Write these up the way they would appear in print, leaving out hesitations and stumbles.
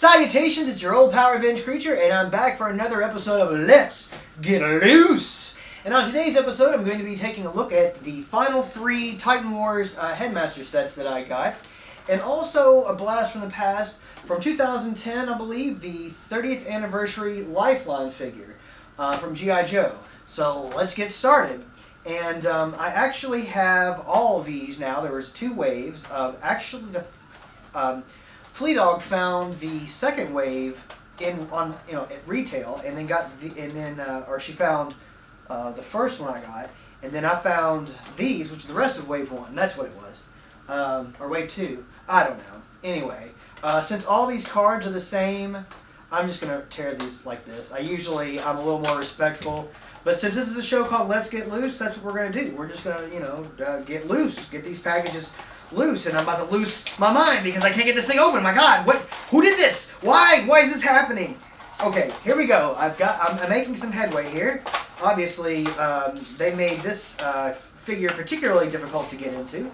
Salutations, it's your old Power Revenge creature, and I'm back for another episode of Let's Get Loose! And on today's episode, I'm going to be taking a look at the final 3 Titan Wars Headmaster sets that I got, and also a blast from the past from 2010, I believe, the 30th anniversary Lifeline figure from G.I. Joe. So let's get started. And I actually have all of these now. There was 2 waves. Actually, the Flea Dog found the second wave at retail, and then she found the first one I got, and then I found these, which is the rest of wave 1. That's what it was, or wave 2. I don't know. Anyway, since all these cards are the same, I'm just gonna tear these like this. I'm a little more respectful, but since this is a show called Let's Get Loose, that's what we're gonna do. We're just gonna get loose, get these packages loose, and I'm about to lose my mind because I can't get this thing open. My God, who did this? Why is this happening? Okay, here we go. I'm making some headway here. Obviously, they made this figure particularly difficult to get into,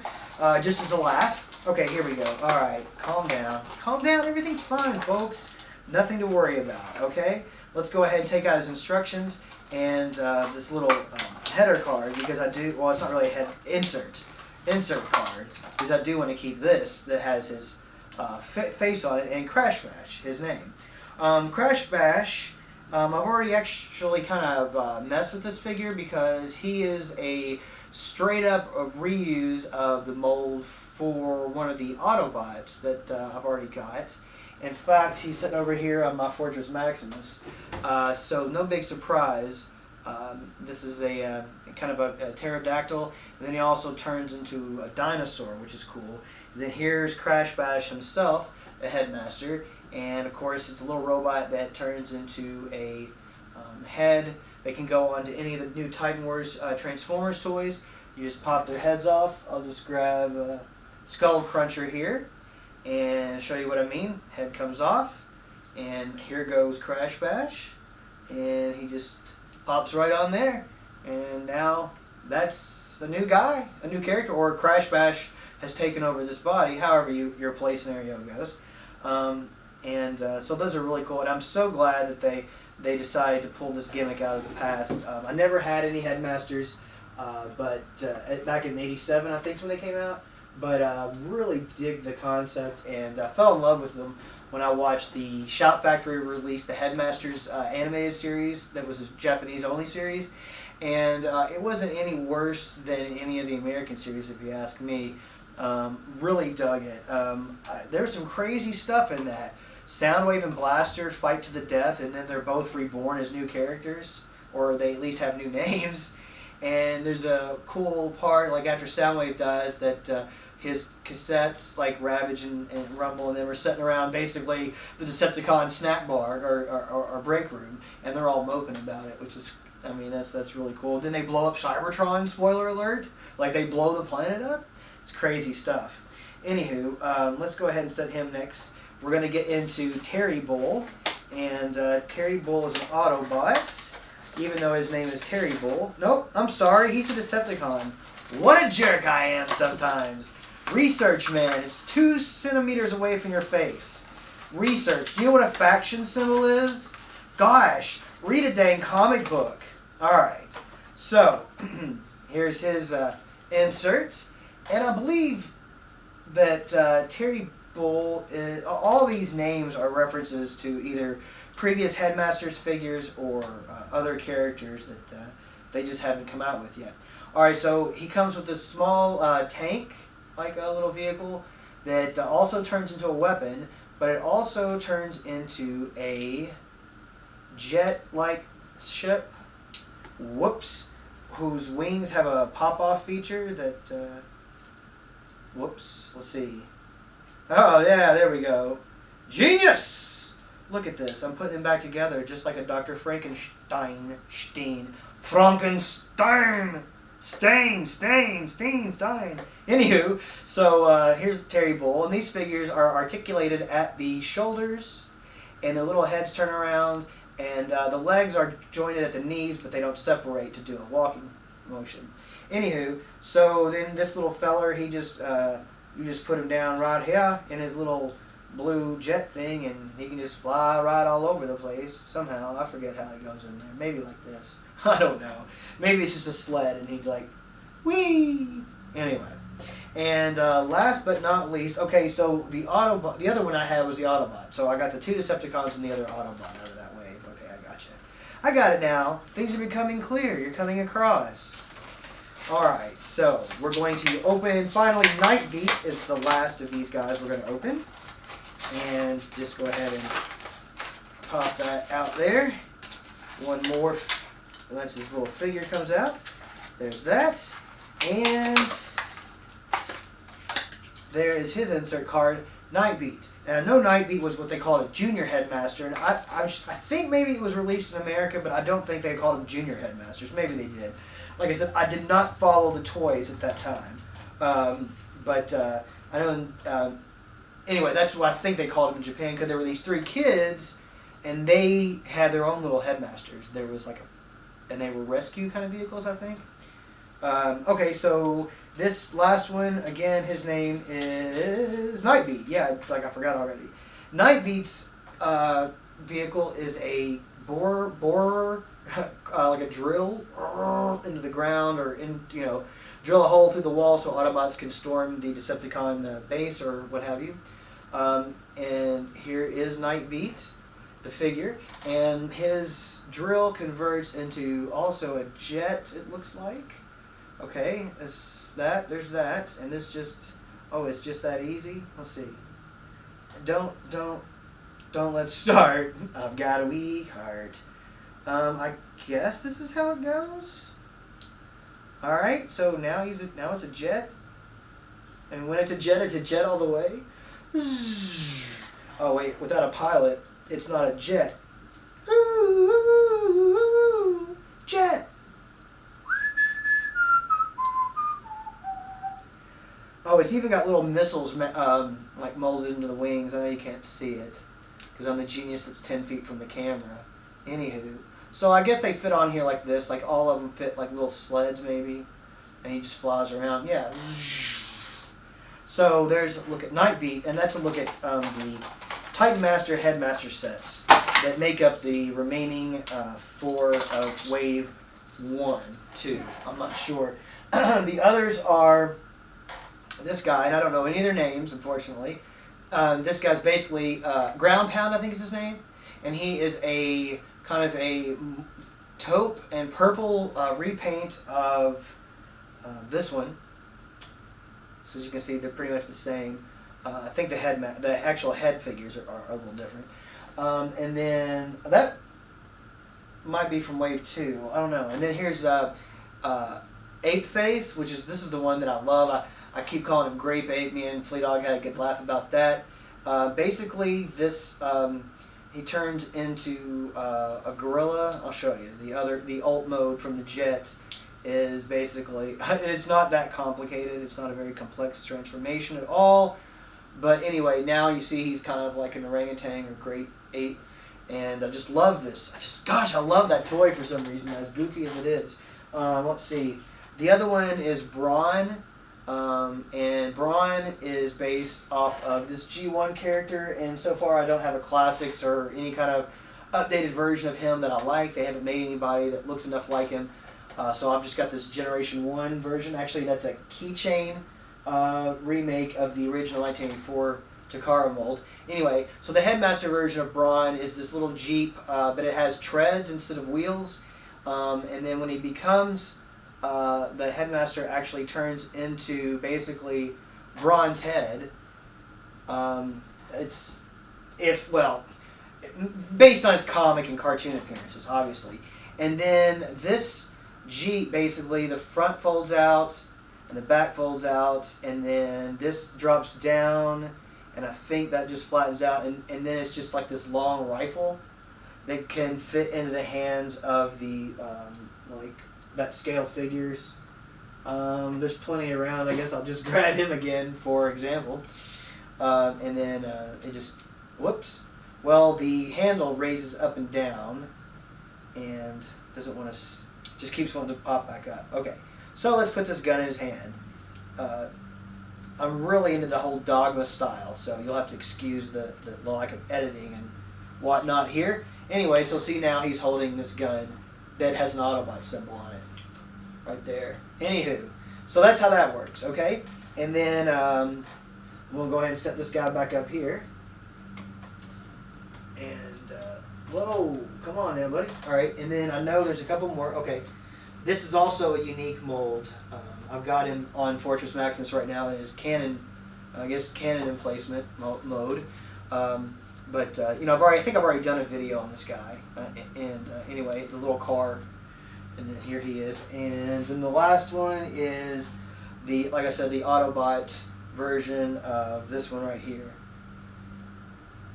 just as a laugh. Okay, here we go. All right, calm down. Calm down. Everything's fine, folks. Nothing to worry about. Okay, let's go ahead and take out his instructions and this little header card, because well, it's not really a head insert card, because I do want to keep this that has his face on it, and Crash Bash, his name. Crash Bash, I've already actually kind of messed with this figure because he is a straight up reuse of the mold for one of the Autobots that I've already got. In fact, he's sitting over here on my Fortress Maximus, so no big surprise. This is a kind of a pterodactyl, and then he also turns into a dinosaur, which is cool. And then here's Crash Bash himself, the headmaster, and of course it's a little robot that turns into a head that can go onto any of the new Titan Wars Transformers toys. You just pop their heads off. I'll just grab Skull Cruncher here and show you what I mean. Head comes off, and here goes Crash Bash, and he just pops right on there, and now that's a new guy, a new character, or Crash Bash has taken over this body, however your play scenario goes. So those are really cool, and I'm so glad that they decided to pull this gimmick out of the past. I never had any Headmasters, but back in '87 I think is when they came out, but really dig the concept, and fell in love with them when I watched the Shout Factory release the Headmasters animated series that was a Japanese-only series. And it wasn't any worse than any of the American series, if you ask me. Really dug it. There's some crazy stuff in that. Soundwave and Blaster fight to the death, and then they're both reborn as new characters, or they at least have new names. And there's a cool part, like after Soundwave dies, that his cassettes, like Ravage and Rumble, and them are sitting around basically the Decepticon snack bar or break room, and they're all moping about it, which is, I mean, that's really cool. Then they blow up Cybertron, spoiler alert, like they blow the planet up. It's crazy stuff. Anywho, let's go ahead and set him next. We're going to get into Terry Bull, and Terry Bull is an Autobot, even though his name is Terry Bull. Nope, I'm sorry, he's a Decepticon. What a jerk I am sometimes. Research Man, it's 2 centimeters away from your face. Research, do you know what a faction symbol is? Gosh, read a dang comic book. Alright, so here's his inserts, and I believe that Terry Bull, all these names are references to either previous Headmasters figures or other characters that they just haven't come out with yet. Alright, so he comes with this small tank, like a little vehicle, that also turns into a weapon, but it also turns into a jet-like ship, whoops, whose wings have a pop-off feature that, whoops, let's see. Oh, yeah, there we go. Genius! Look at this. I'm putting him back together just like a Dr. Frankenstein. Frankenstein! Stein. Anywho, so here's Terry Bull, and these figures are articulated at the shoulders, and the little heads turn around, and the legs are jointed at the knees, but they don't separate to do a walking motion. Anywho, so then this little feller, you just put him down right here in his little blue jet thing, and he can just fly right all over the place somehow. I forget how he goes in there. Maybe like this. I don't know. Maybe it's just a sled, and he's like, whee! Anyway. And last but not least, okay, so the Autobot, the other one I had was the Autobot. So I got the 2 Decepticons and the other Autobot out of that wave. Okay, I got you. I got it now. Things are becoming clear. You're coming across. Alright, so we're going to open, finally, Nightbeat is the last of these guys we're going to open. And just go ahead and pop that out there. One more, once this little figure comes out. There's that. And there is his insert card, Nightbeat. And I know Nightbeat was what they called a junior headmaster, and I think maybe it was released in America, but I don't think they called them junior headmasters. Maybe they did. Like I said, I did not follow the toys at that time. I know, anyway, that's what I think they called them in Japan, because there were these 3 kids, and they had their own little headmasters. There was like and they were rescue kind of vehicles, I think. Okay, so this last one, again, his name is Nightbeat. Yeah, like I forgot already. Nightbeat's vehicle is a borer, like a drill into the ground, or drill a hole through the wall so Autobots can storm the Decepticon base or what have you. And here is Nightbeat, the figure, and his drill converts into also a jet, it looks like. Okay, there's that, and this just, oh, it's just that easy? Let's see. Don't let's start. I've got a weak heart. I guess this is how it goes. Alright, so now now it's a jet. And when it's a jet all the way. Oh wait, without a pilot, it's not a jet. Jet! Oh, it's even got little missiles like molded into the wings. I know you can't see it because I'm the genius that's 10 feet from the camera. Anywho, so I guess they fit on here like this. Like all of them fit like little sleds maybe, and he just flies around. Yeah. So there's a look at Nightbeat, and that's a look at the Titan Master Headmaster sets that make up the remaining 4 of Wave 1, 2. I'm not sure. The others are this guy, and I don't know any of their names, unfortunately. This guy's basically Ground Pound, I think is his name, and he is a kind of a taupe and purple repaint of this one. So as you can see, they're pretty much the same. I think the actual head figures are a little different. And then that might be from Wave 2. I don't know. And then here's Ape Face, this is the one that I love. I keep calling him Grape Ape. Me and Flea Dog had a good laugh about that. Basically, this he turns into a gorilla. I'll show you. The alt mode from the jet is basically, it's not that complicated. It's not a very complex transformation at all. But anyway, now you see he's kind of like an orangutan or great ape. And I just love this. Gosh, I love that toy for some reason, as goofy as it is. Let's see. The other one is Brawn. And Brawn is based off of this G1 character. And so far I don't have a classics or any kind of updated version of him that I like. They haven't made anybody that looks enough like him. So I've just got this Generation 1 version. Actually, that's a keychain remake of the original 1984 Takara mold. Anyway, so the Headmaster version of Brawn is this little Jeep, but it has treads instead of wheels. And then when he becomes the Headmaster, actually turns into basically Brawn's head. Based on his comic and cartoon appearances, obviously. And then this Jeep, basically, the front folds out and the back folds out, and then this drops down, and I think that just flattens out, and then it's just like this long rifle that can fit into the hands of the that scale figures. There's plenty around. I guess I'll just grab him again for example, and then it just whoops. Well, the handle raises up and down, and doesn't want to. Just keeps wanting to pop back up. Okay, so let's put this gun in his hand. I'm really into the whole Dogma style, so you'll have to excuse the lack of editing and whatnot here. Anyway, so see now he's holding this gun that has an Autobot symbol on it, right there. Anywho, so that's how that works, okay? And then we'll go ahead and set this guy back up here. And whoa, come on now, buddy. All right, and then I know there's a couple more. Okay, this is also a unique mold. I've got him on Fortress Maximus right now in his cannon, I guess cannon emplacement mode. But you know, I think I've already done a video on this guy. Anyway, the little car, and then here he is. And then the last one is the, like I said, the Autobot version of this one right here.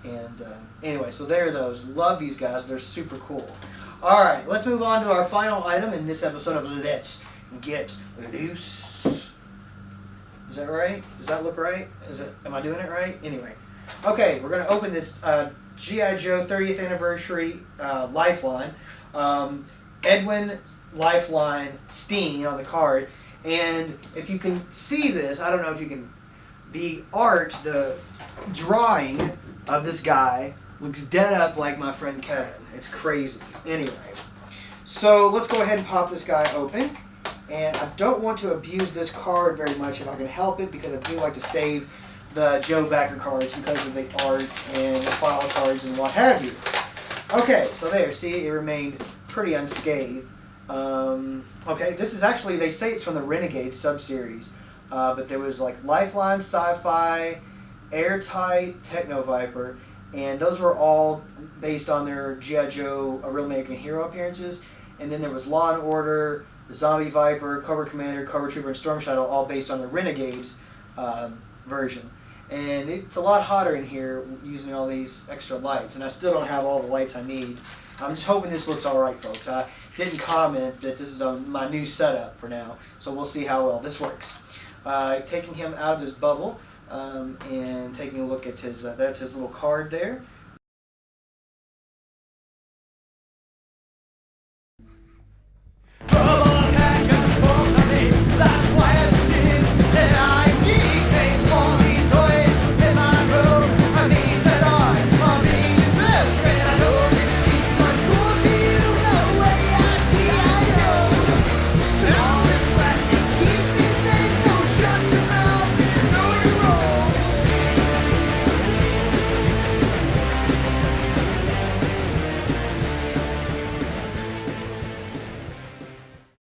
And anyway, so there are those. Love these guys. They're super cool. All right, let's move on to our final item in this episode of Let's Get Loose. Is that right? Does that look right? Am I doing it right? Anyway. Okay, we're going to open this G.I. Joe 30th Anniversary Lifeline. Edwin Lifeline Steen on the card. And if you can see this, I don't know if you can, the art, the drawing of this guy looks dead up like my friend Kevin. It's crazy. Anyway, so let's go ahead and pop this guy open. And I don't want to abuse this card very much if I can help it, because I do like to save the Joe backer cards because of the art and the file cards and what have you. Okay, so there, see, it remained pretty unscathed. Okay, this is actually, they say it's from the Renegade sub-series, but there was like Lifeline, Sci-Fi, Airtight, Techno Viper, and those were all based on their G.I. Joe Real American Hero appearances. And then there was Law and Order, the Zombie Viper, Cobra Commander, Cobra Trooper, and Storm Shadow, all based on the Renegades version. And it's a lot hotter in here using all these extra lights, and I still don't have all the lights I need. I'm just hoping this looks alright, folks. I didn't comment that this is on my new setup for now, so we'll see how well this works. Taking him out of this bubble, and taking a look at his, that's his little card there.